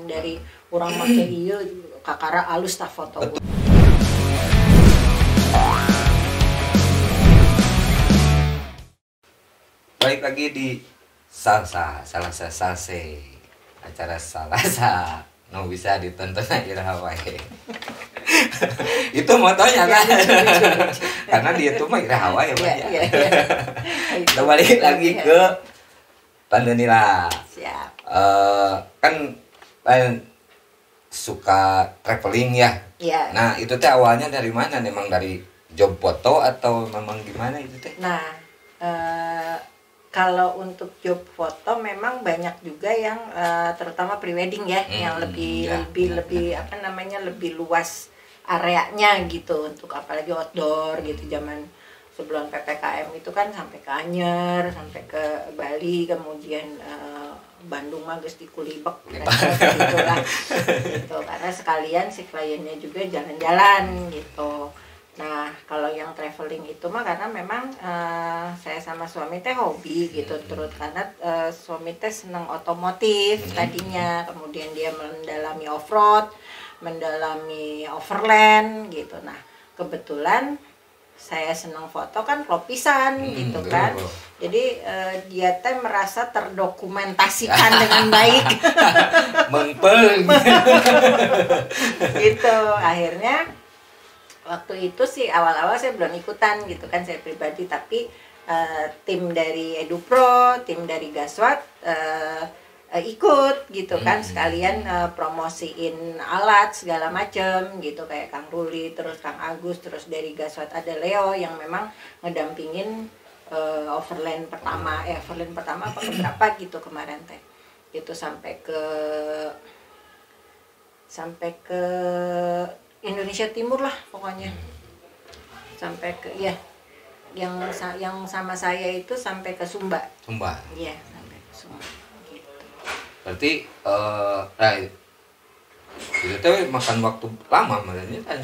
dari orang make ieu kakara alus tah foto. Balik lagi di Salsa acara Salasa bisa ditonton aja wae. Itu motonya kan. Karena dia tuh mah iraha wae ya. Kita balik lagi ke Pandanila. Siap. Kan suka traveling ya. Iya. Nah, itu teh awalnya dari mana? Memang dari job foto atau memang gimana itu teh? Nah, kalau untuk job foto memang banyak juga yang terutama prewedding ya, yang lebih apa namanya, lebih luas areanya gitu, untuk apalagi outdoor gitu. Zaman sebelum PPKM itu kan sampai ke Anyer, sampai ke Bali, kemudian Bandung mah geus dikulibek gitu lah. Gitu. Karena sekalian si kliennya juga jalan-jalan gitu. Nah, kalau yang traveling itu mah karena memang saya sama suami teh hobi gitu, terus karena suami teh seneng otomotif tadinya, kemudian dia mendalami off-road, mendalami overland gitu. Nah, kebetulan saya seneng foto kan lopisan gitu kan. Jadi dia teh merasa terdokumentasikan dengan baik. Mengpeng. Gitu. Akhirnya waktu itu sih awal-awal saya belum ikutan gitu kan, saya pribadi, tapi tim dari EduPro, tim dari Gaswat ikut gitu kan, sekalian promosiin alat segala macem gitu, kayak Kang Ruli, terus Kang Agus, terus dari Gaswat ada Leo yang memang ngedampingin overland pertama apa keberapa gitu kemarin teh, itu sampai ke Indonesia Timur lah pokoknya, sampai ke yang sama saya itu sampai ke Sumba. Iya, sampai ke Sumba gitu. Berarti itu tuh makan waktu lama makanya kan?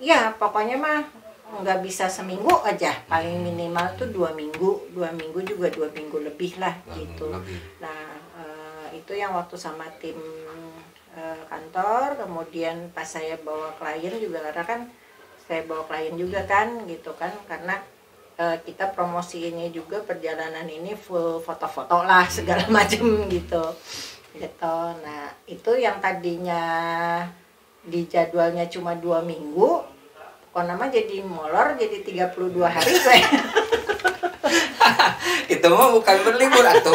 Ya pokoknya mah nggak bisa seminggu aja, paling minimal tuh 2 minggu juga 2 minggu lebih lah gitu. Nah itu yang waktu sama tim kantor, kemudian pas saya bawa klien juga, karena kan saya bawa klien juga kan gitu kan, karena kita promosiinnya juga perjalanan ini full foto-foto lah segala macam gitu. Nah itu yang tadinya di jadwalnya cuma 2 minggu, kok nama jadi molor jadi 32 hari saya. Itu mah bukan berlibur atuh.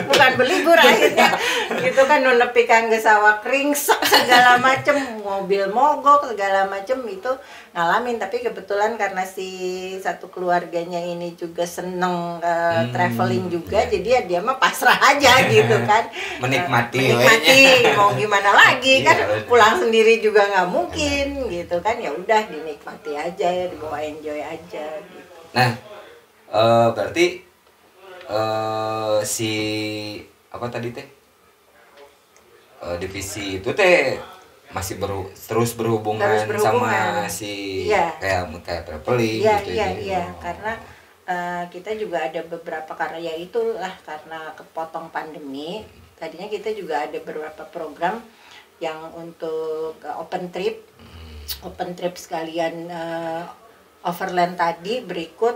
Bukan berlibur akhirnya gitu kan, nepi kan geus sawah ringsek segala macem, mobil mogok segala macem itu ngalamin. Tapi kebetulan karena si satu keluarganya ini juga seneng traveling juga, jadi ya dia mah pasrah aja gitu kan, menikmati mau gimana lagi kan, pulang sendiri juga nggak mungkin gitu kan, ya udah dinikmati aja ya, dibawa enjoy aja gitu. Nah berarti si apa tadi teh divisi itu teh masih terus berhubungan sama si kayak traveling gitu ya. Iya, karena kita juga ada beberapa, karena ya itulah karena kepotong pandemi, tadinya kita juga ada beberapa program yang untuk open trip sekalian overland tadi, berikut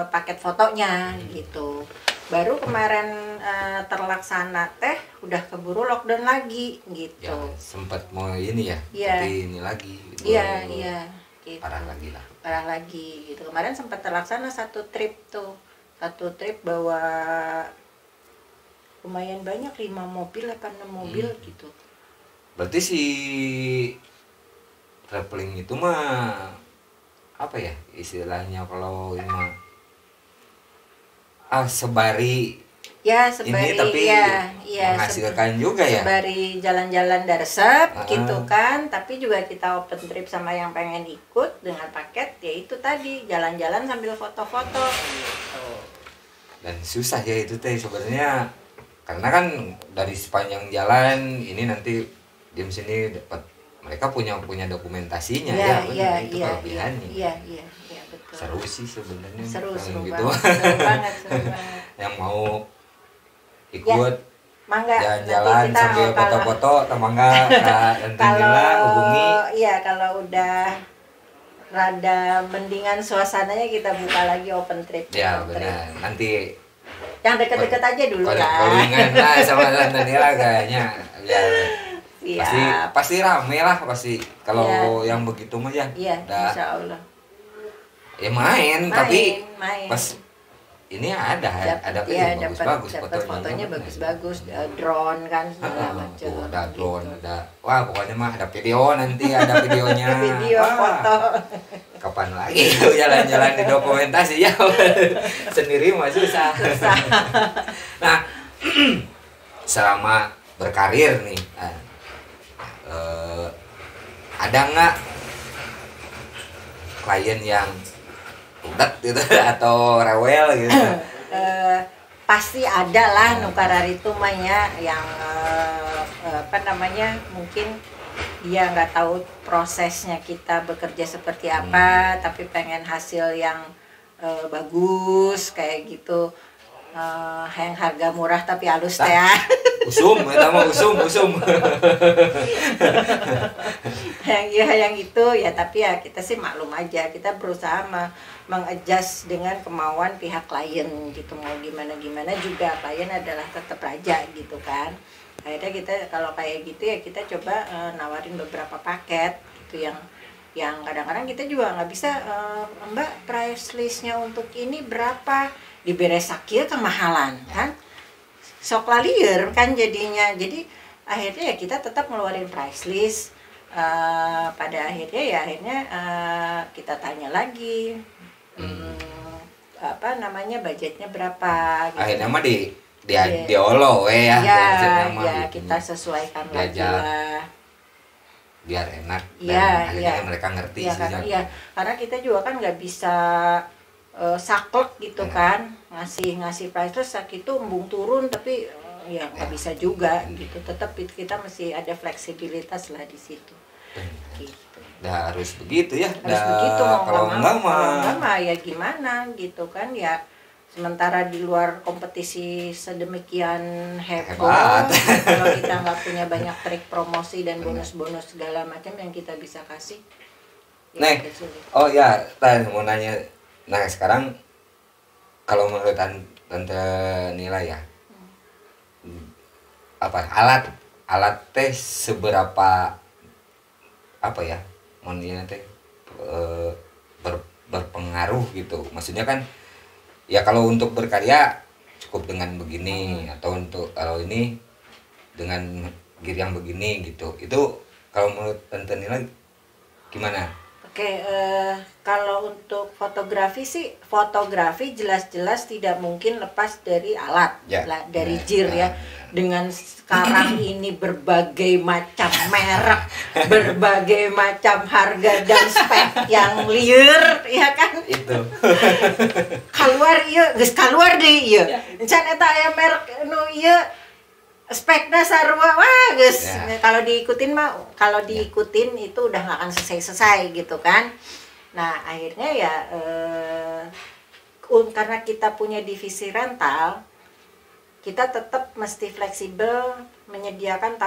paket fotonya gitu. Baru kemarin terlaksana teh udah keburu lockdown lagi gitu. Ya, sempat mau ini ya, tapi ini lagi. Iya, gitu. Parah lagi gitu. Kemarin sempat terlaksana satu trip bawa lumayan banyak, 5 mobil apa 6 mobil gitu. Berarti si traveling itu mah apa ya istilahnya kalau ini mah sebari ini, tapi menghasilkan juga ya, sebari jalan-jalan darsep gitu kan, tapi juga kita open trip sama yang pengen ikut dengan paket, yaitu tadi jalan-jalan sambil foto-foto gitu. Dan susah ya itu teh sebenarnya, karena kan dari sepanjang jalan ini nanti di sini dapat, mereka punya dokumentasinya itu kelebihannya. Iya, betul. Seru sih sebenarnya. Seru gitu. banget. Yang mau ikut Mangga. Jalan-jalan sambil foto-foto, mangga Nila hubungi. Iya, kalau udah rada mendingan suasananya kita buka lagi open trip. Ya benar. Nanti yang deket-deket aja dulu lah. Callingan lah sama Nila kayaknya. Ya, pasti rame lah pasti. Kalau yang begitu mah ya. Iya, insya Allah. Ya main tapi pas ini ada bagus-bagus fotonya bagus-bagus, drone kan segala macam. Ada drone, ada. Wah, pokoknya mah ada video nanti, ada videonya. Video foto. Kapan lagi jalan-jalan di dokumentasi ya? Sendiri mah susah. Nah, selama berkarir nih, ada nggak klien yang udat gitu atau rewel gitu? Pasti ada lah nukarar itu mah ya, yang mungkin dia nggak tahu prosesnya kita bekerja seperti apa, tapi pengen hasil yang bagus kayak gitu, yang harga murah tapi halus teh ya. Usum yang itu ya, tapi ya kita sih maklum aja, kita berusaha mengadjust dengan kemauan pihak klien gitu, mau gimana juga klien adalah tetap raja gitu kan. Akhirnya kita kalau kayak gitu ya kita coba nawarin beberapa paket gitu, yang kadang-kadang kita juga nggak bisa, Mbak price listnya untuk ini berapa, diberes sakit kemahalan kan, sok lalier kan jadinya. Jadi akhirnya ya kita tetap ngeluarin price list. Pada akhirnya kita tanya lagi budgetnya berapa gitu. Akhirnya mah diolo ya kita sesuaikan lagi lah biar enak dan akhirnya mereka ngerti karena kita juga kan nggak bisa saklek gitu kan, ngasih price list itu embung turun, tapi nggak bisa juga gitu, tetap kita masih ada fleksibilitas lah di situ. Gitu. Harus begitu ya. Harus begitu, kalau enggak mah ya gimana gitu kan ya. Sementara di luar kompetisi sedemikian hebat, kalau kita nggak punya banyak trik promosi dan bonus-bonus segala macam yang kita bisa kasih. Mau nanya. Nah sekarang kalau menurut Tante Nila ya, alat teh seberapa berpengaruh gitu, maksudnya kan ya kalau untuk berkarya cukup dengan begini, atau untuk kalau ini dengan gear yang begini gitu, itu kalau menurut Tante Nila gimana? Oke, kalau untuk fotografi jelas-jelas tidak mungkin lepas dari alat, dari gear ya. Dengan sekarang ini berbagai macam merek, berbagai macam harga dan spek yang liar, ya kan? Itu. Keluar deh iya. Encan eta aya merek nu ieu speknya sarua wah guys. Kalau diikutin itu udah nggak akan selesai gitu kan. Nah akhirnya ya karena kita punya divisi rental, kita tetap mesti fleksibel menyediakan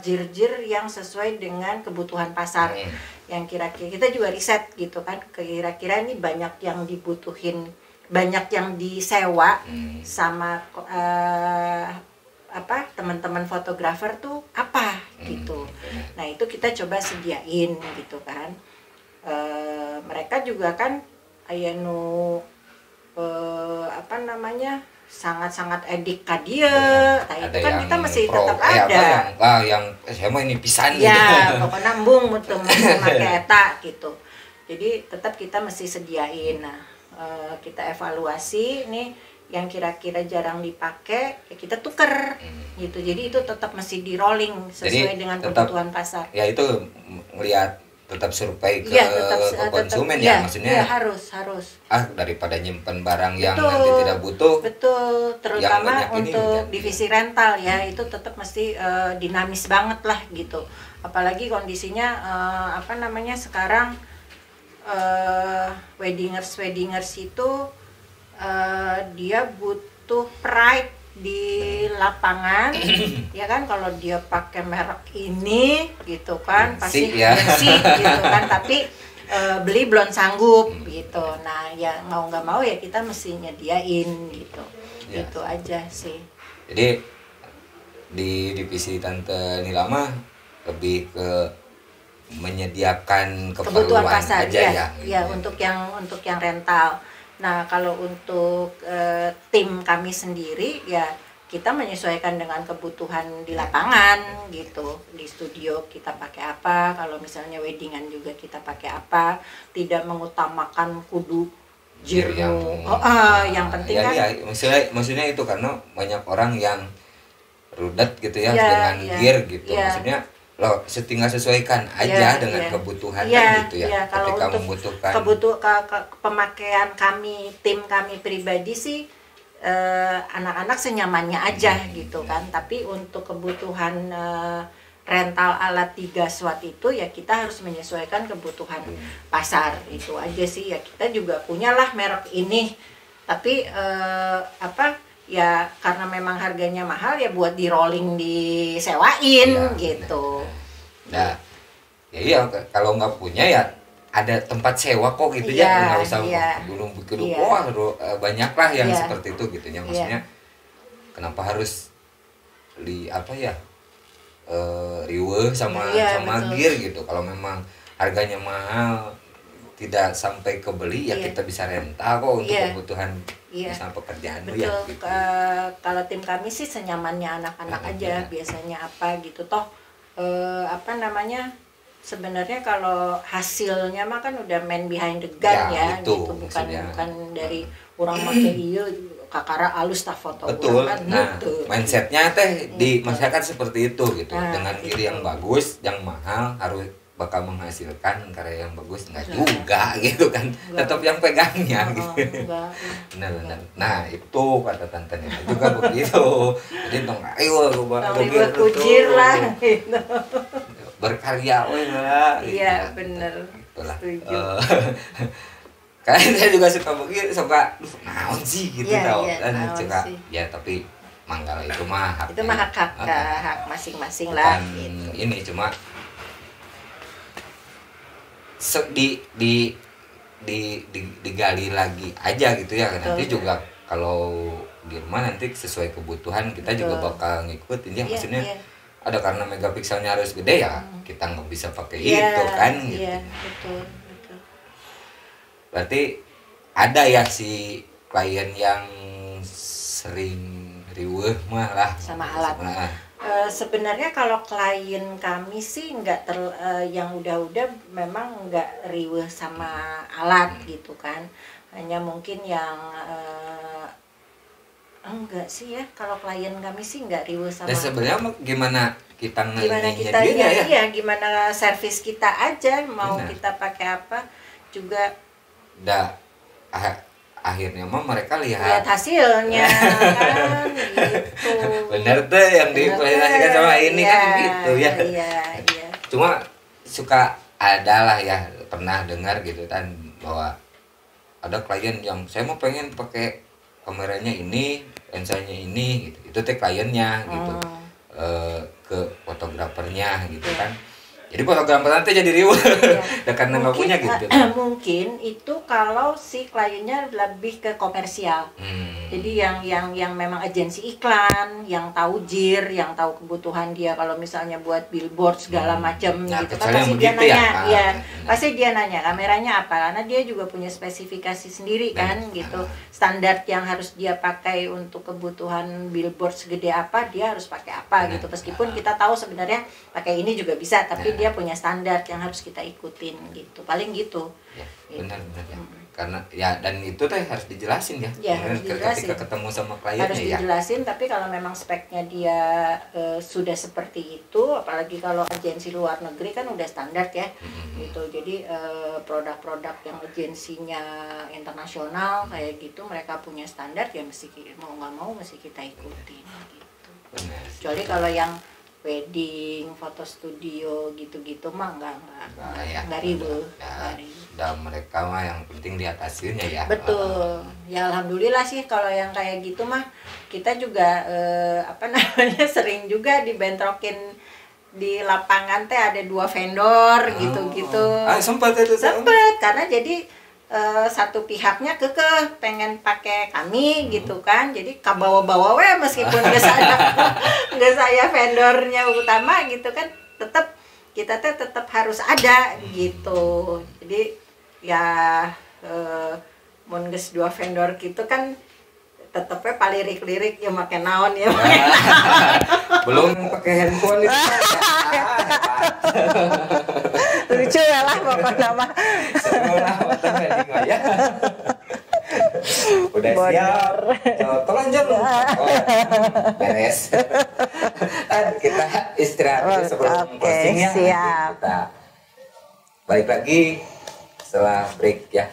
gear yang sesuai dengan kebutuhan pasar. Yang kira-kira kita juga riset gitu kan, kira-kira ini banyak yang dibutuhin, banyak yang disewa sama teman-teman fotografer tuh apa gitu. Nah itu kita coba sediain gitu kan. Mereka juga kan sangat-sangat edik ka dia. Nah itu kan kita masih tetap ada. Yang saya mau ini pisan gitu. Ya, pokoknya nambung mutu make eta gitu. Jadi tetap kita mesti sediain. Nah, kita evaluasi nih yang kira-kira jarang dipakai ya kita tuker gitu. Jadi itu tetap mesti di rolling sesuai dengan kebutuhan pasar. Ya itu melihat tetap survei ke konsumen ya maksudnya. Iya harus. Daripada nyimpen barang yang nanti tidak butuh. Betul, terutama untuk divisi rental ya itu tetap mesti dinamis banget lah gitu. Apalagi kondisinya sekarang weddingers itu dia butuh pride di lapangan ya kan, kalau dia pakai merek ini gitu kan pasti bersih gitu kan, tapi beli belum sanggup gitu. Nah ya mau nggak mau ya kita mesti nyediain gitu. Gitu aja sih. Jadi di divisi Tante Nila mah lebih ke menyediakan kebutuhan pasar aja ya. Ya, untuk yang rental. Nah, kalau untuk tim kami sendiri ya kita menyesuaikan dengan kebutuhan di lapangan gitu. Di studio kita pakai apa, kalau misalnya weddingan juga kita pakai apa, tidak mengutamakan kudu yang penting kan maksudnya itu karena banyak orang yang rudet gitu ya dengan gear gitu. Maksudnya lo tinggal sesuaikan aja dengan kebutuhan kan gitu ya. Kalau ketika untuk membutuhkan pemakaian kami, tim kami pribadi sih anak-anak senyamannya aja gitu kan. Tapi untuk kebutuhan rental alat 3 watt itu ya kita harus menyesuaikan kebutuhan pasar, itu aja sih. Ya kita juga punyalah merek ini, tapi ya karena memang harganya mahal ya buat di rolling disewain gitu. Nah, ya iya kalau nggak punya ya ada tempat sewa kok gitu ya, nggak usah dulu wah banyak lah yang seperti itu gitu ya. Maksudnya kenapa harus riweuh sama gear gitu. Kalau memang harganya mahal tidak sampai kebeli ya kita bisa rental kok untuk kebutuhan misalnya pekerjaan ya gitu. Kalau tim kami sih senyamannya anak-anak aja biasanya apa gitu toh sebenarnya kalau hasilnya mah kan udah man behind the gun gitu bukan dari orang make ieu kakara alus tak foto kan mindsetnya teh di masyarakat seperti itu gitu. Dengan diri yang bagus yang mahal harus bakal menghasilkan karya yang bagus enggak juga gitu kan, tetap yang pegangnya gitu. Benar. Nah itu kata Tante Nila juga begitu. Jadi tong ayo kujir lah gitu. Berkarya lah. Iya benar. Setuju. Karena saya juga suka naon sih gitu tau kan suka ya, tapi manggala itu mah hak masing-masing lah gitu. Ini cuma digali lagi aja gitu ya. Nanti juga kalau di rumah nanti sesuai kebutuhan kita juga bakal ngikutin ya. Maksudnya ada karena megapikselnya harus gede ya kita nggak bisa pakai itu kan gitu. Betul. Berarti ada ya si klien yang sering riweuh mah lah sama alat. Sebenarnya kalau klien kami sih yang udah memang nggak riweuh sama alat gitu kan. Hanya mungkin yang enggak sih ya, kalau klien kami sih nggak riweuh sama. Dan sebenarnya gimana kita gimana servis kita aja mau kita pakai apa juga. Akhirnya mah mereka lihat hasilnya kan gitu. Bener tuh yang dipresentasikan sama ini kan gitu ya. Iya. Cuma suka adalah ya pernah dengar gitu kan bahwa ada klien yang saya mau pengen pakai kameranya ini, lensanya ini gitu. Itu teh kliennya gitu. Ke fotografernya gitu kan. Jadi fotografer nanti jadi riweuh karena nggak punya gitu. Mungkin itu kalau si kliennya lebih ke komersial. Jadi yang memang agensi iklan, yang tahu JIR, yang tahu kebutuhan dia kalau misalnya buat billboard segala macam gitu kan pasti dia nanya. Pasti dia nanya kameranya apa, karena dia juga punya spesifikasi sendiri kan gitu. Standar yang harus dia pakai untuk kebutuhan billboard segede apa, dia harus pakai apa gitu. Meskipun kita tahu sebenarnya pakai ini juga bisa, tapi dia punya standar yang harus kita ikutin gitu, paling gitu ya, benar ya. Karena ya dan itu teh harus dijelasin ya harus dijelasin. Ketika ketemu sama kliennya harus dijelasin. Tapi kalau memang speknya dia sudah seperti itu, apalagi kalau agensi luar negeri kan udah standar ya gitu. Jadi produk-produk yang agensinya internasional kayak gitu, mereka punya standar ya mesti mau nggak mau mesti kita ikutin gitu. Kecuali kalau yang wedding, foto studio gitu-gitu mah enggak riweuh. dan mereka mah yang penting lihat hasilnya ya. Betul. Ya alhamdulillah sih kalau yang kayak gitu mah kita juga apa namanya sering juga dibentrokin di lapangan teh ada 2 vendor gitu-gitu. Sempat itu. Sempat karena jadi satu pihaknya kekeh pengen pakai kami gitu kan. Jadi kabawa-bawa we meskipun nggak saya vendornya utama gitu kan, tetap kita tetap harus ada gitu. Jadi ya mun geus 2 vendor gitu kan tetepnya palirik-lirik ya make naon ya. Belum pakai handphone itu. Lucu ya lah pokoknya mah. Sekolah waktu ya. Udah siap. Tolong jam. Beres. Kita istirahat sebelum closing ya. Siap. Kita balik lagi setelah break ya.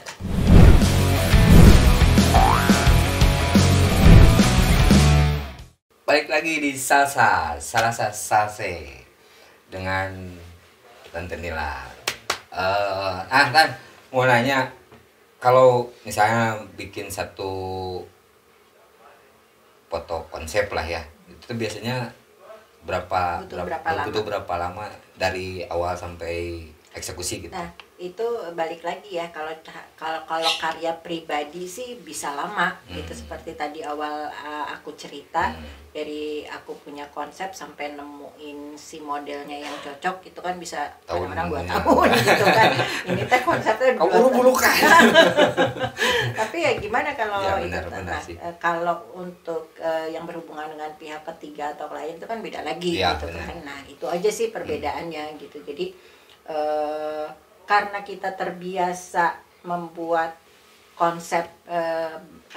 Balik lagi di Salsa Salse dengan Tante Nila. Kan mau nanya, kalau misalnya bikin satu foto konsep lah ya, itu biasanya butuh berapa lama dari awal sampai eksekusi gitu? Nah itu balik lagi ya, kalau karya pribadi sih bisa lama gitu, seperti tadi awal aku cerita, dari aku punya konsep sampai nemuin si modelnya yang cocok itu kan bisa kadang-kadang 2 tahun gitu kan. Ini teh konsepnya bulu-bulukan. Tapi ya gimana kalau ya, kalau untuk yang berhubungan dengan pihak ketiga atau klien itu kan beda lagi ya, gitu kan. Nah itu aja sih perbedaannya gitu. Jadi karena kita terbiasa membuat konsep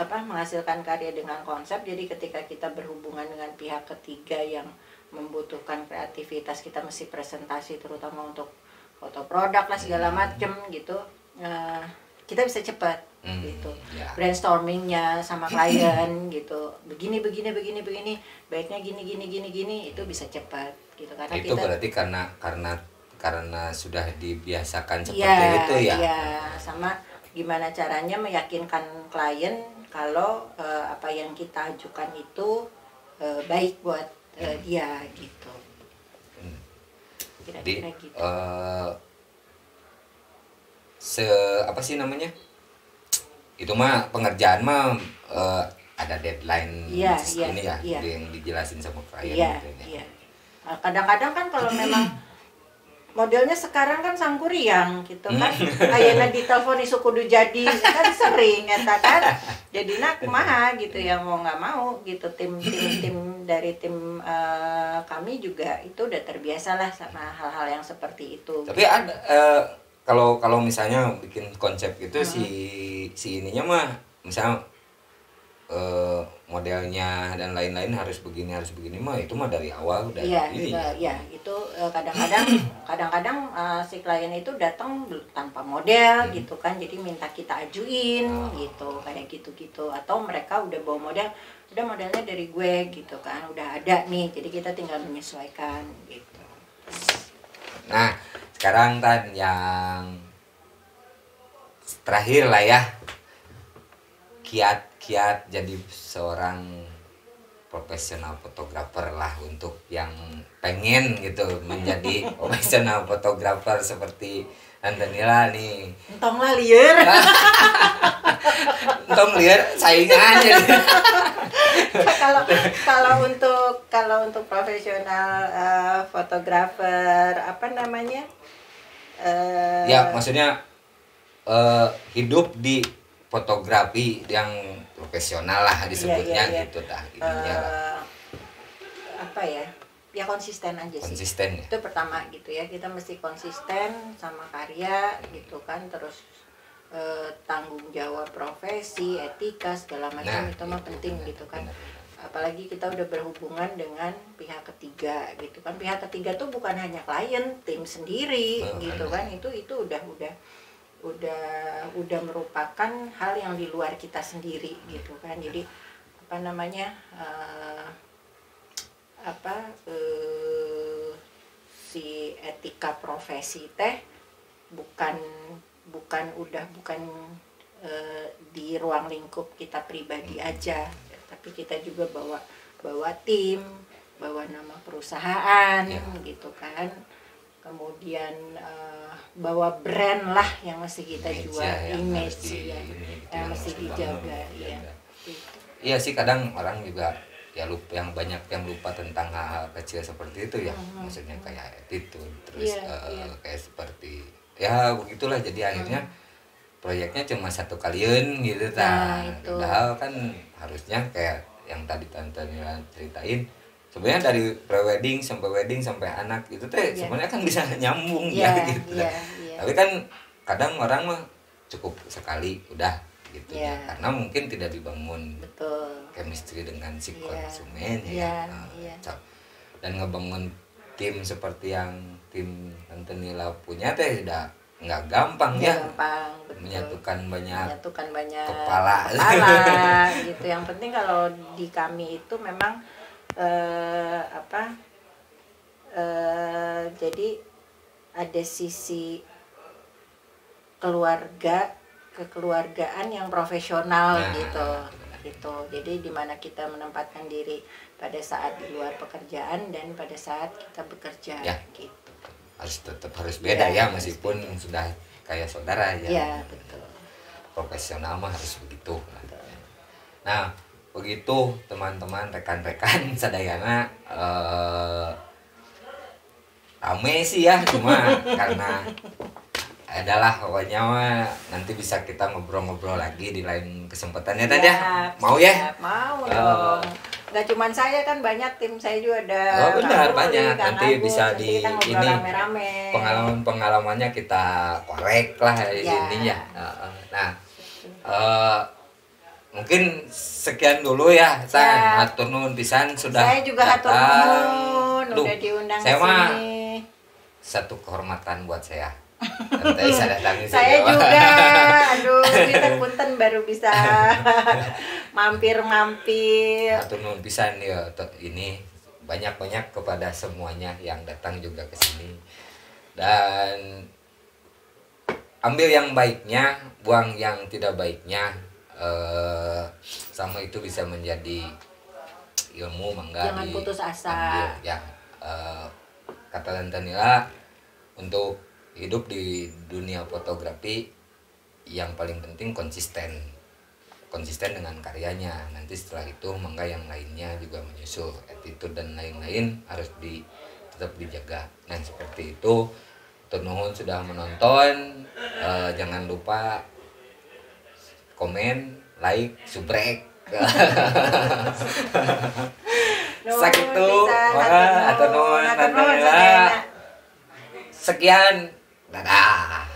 menghasilkan karya dengan konsep, jadi ketika kita berhubungan dengan pihak ketiga yang membutuhkan kreativitas, kita mesti presentasi terutama untuk foto produk lah segala macem gitu, kita bisa cepat gitu brainstormingnya sama klien gitu, begini baiknya gini itu bisa cepat gitu, karena itu kita, berarti karena sudah dibiasakan seperti itu ya. Iya, sama gimana caranya meyakinkan klien kalau apa yang kita ajukan itu baik buat dia gitu. Kira-kira Jadi, gitu. Apa sih namanya? Itu mah pengerjaan mah ada deadline ini ya, yang dijelasin sama klien gitu ya. Iya. Kadang-kadang kan kalau memang modelnya sekarang kan sangkuriang gitu kan, ayeuna ditelepon isu kudu jadi kan sering eta kan, jadinya kumaha gitu ya, mau nggak mau gitu, tim dari tim kami juga itu udah terbiasa lah sama hal-hal yang seperti itu. Tapi ada kalau misalnya bikin konsep itu si ininya mah misalnya modelnya dan lain-lain harus begini mah, itu mah dari awal udah ini ya itu kadang-kadang si klien itu datang tanpa model gitu kan, jadi minta kita ajuin gitu, kayak gitu atau mereka udah bawa model, udah modelnya dari gue gitu kan, udah ada nih, jadi kita tinggal menyesuaikan gitu. Nah sekarang kan yang terakhir lah ya, kiat jadi seorang profesional fotografer lah, untuk yang pengen gitu menjadi profesional fotografer seperti Tante Nila nih. Entong lah lieur. Entong lieur saingan jadi. kalau untuk profesional fotografer apa namanya? Ya maksudnya hidup di fotografi yang profesional lah disebutnya gitu dah ininya apa ya konsisten aja sih. Konsisten ya? Itu pertama gitu ya, kita mesti konsisten sama karya gitu kan, terus tanggung jawab profesi, etika segala macam itu mah penting gitu kan. Apalagi kita udah berhubungan dengan pihak ketiga gitu kan, pihak ketiga tuh bukan hanya klien, tim sendiri gitu kan, itu udah merupakan hal yang di luar kita sendiri gitu kan. Jadi apa namanya si etika profesi teh bukan bukan di ruang lingkup kita pribadi aja, tapi kita juga bawa tim, bawa nama perusahaan gitu kan, kemudian bawa brand lah yang mesti kita jual, image yang mesti dijaga ya. Iya sih, kadang orang juga ya lupa, yang banyak yang lupa tentang hal kecil seperti itu ya, maksudnya kayak attitude terus kayak seperti ya begitulah, jadi akhirnya proyeknya cuma satu kalian gitu padahal kan harusnya kayak yang tadi Tante Nila ceritain, sebenarnya dari pre-wedding sampai anak itu teh sebenarnya kan bisa nyambung gitu. Tapi kan kadang orang mah cukup sekali udah gitu karena mungkin tidak dibangun chemistry dengan si konsumen dan ngebangun tim seperti yang tim Tante Nila punya teh udah nggak gampang menyatukan banyak kepala gitu. Yang penting kalau di kami itu memang jadi ada sisi kekeluargaan yang profesional gitu. Jadi di mana kita menempatkan diri pada saat di luar pekerjaan dan pada saat kita bekerja gitu. Harus beda meskipun sudah kayak saudara ya betul. Profesional mah harus begitu. Nah begitu teman-teman, rekan-rekan sadayana, rame sih ya, cuma karena adalah pokoknya mah nanti bisa kita ngobrol-ngobrol lagi di lain kesempatan ya Tante ya. Mau ya? Mau dong. Nggak cuma saya kan, banyak tim saya juga ada. Benar, banyak. Nanti bisa di ini rame-rame. Pengalamannya kita korek lah ininya. Nah, mungkin sekian dulu ya. Hatur nuhun pisan sudah. Saya juga hatur nuhun udah diundang saya sini. Mah satu kehormatan buat saya. Saya juga, aduh, kita punten baru bisa mampir. Hatur nuhun pisan ya, ini banyak kepada semuanya yang datang juga ke sini. Dan ambil yang baiknya, buang yang tidak baiknya. Sama itu bisa menjadi ilmu, mangga. Jangan putus asa. Ya, kata Tante Nila, untuk hidup di dunia fotografi yang paling penting konsisten dengan karyanya. Nanti setelah itu mangga yang lainnya juga menyusul, attitude dan lain-lain harus tetap dijaga. Nah seperti itu. Nuhun sudah menonton, jangan lupa komen, like, subrek. Sakitu atau nuhun. Sekian, dadah.